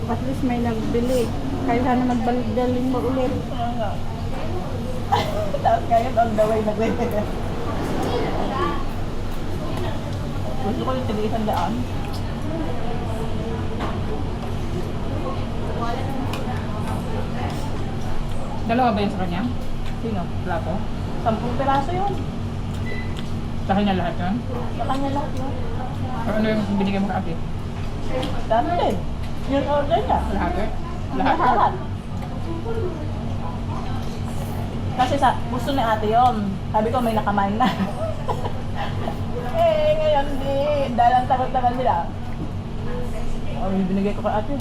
At least may nagbili. Kaya na magbaldaling mo ulit. Tapos ngayon, on the way, nagbibigay. Gusto ko yung tilisan daan. Dalawa ba yun sa kanya? Sino? Plato? 10 piraso yun. Sa kanya lahat yun? Sa kanya lahat yun. Or ano yung binigay mo ka ate? Dami din. Yung order niya. Lahat eh? Lahat? Lahat. Kasi gusto ni ate yun. Sabi ko may nakamain na. Ngayon di. Dahil ang tagal-tagal nila. Binigay ko kay ate.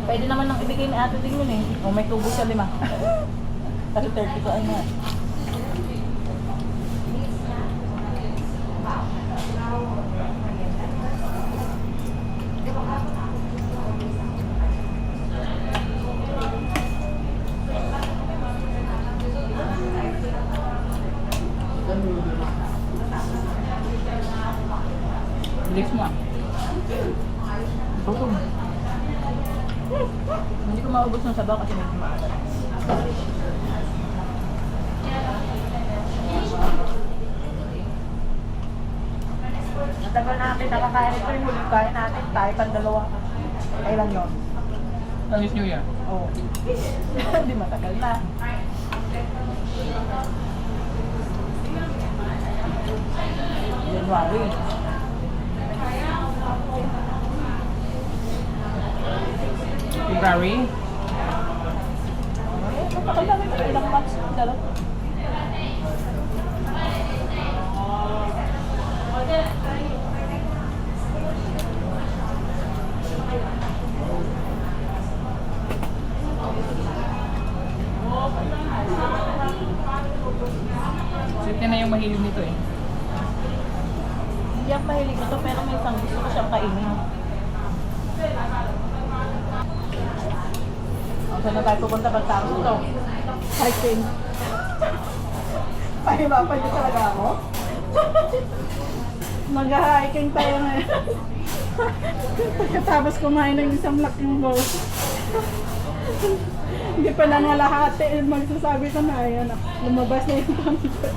Pwede naman nang ibigay ni ate din yun eh. O may tubo siya 5. Kasi 30 ko ano. Bilis mo ah. Busog. Hindi ko maubos ng sabaw kasi medyo maalat. Matagal natin nakakain ito yung huling kain natin. Tayo pang dalawa. Kailan yun? Chinese New Year. Oo. Hindi matagal na. January. February. Matagal na rin. Ilang months na dalawa. Sweet na yung mahilig nito eh. Hindi ako mahilig ito pero may isang gusto ko siyang kainin. Saan na tayo pupunta pagtapos ito? Hiking. Pahimapan niyo talaga ako? Mag-hiking tayo ngayon. Pagkatapos kumain ng isang laking bowl. Hindi pa nangalahati. Magsasabi ko na, ayan, lumabas na yung pamilya.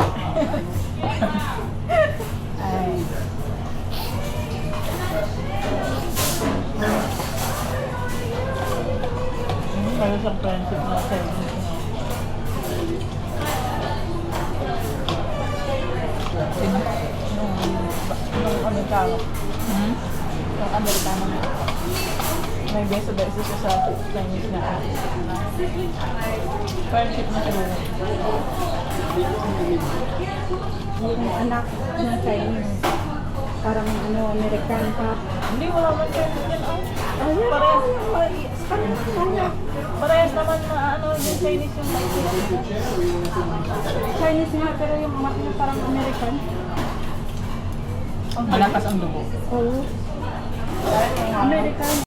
Ay. Meron siyang friendship na service. Yung Amerikano. Yung Amerikano na. May beso-beso siya sa Chinese na friendship na siguro. Yung anak ng Chinese. Parang ano, American pa. Hindi, wala man friendship yan. Ayun, Parehas naman na ano, yung Chinese yung Chinese nga, pero yung anak niya parang American. Malakas ang dugo. Oo. American.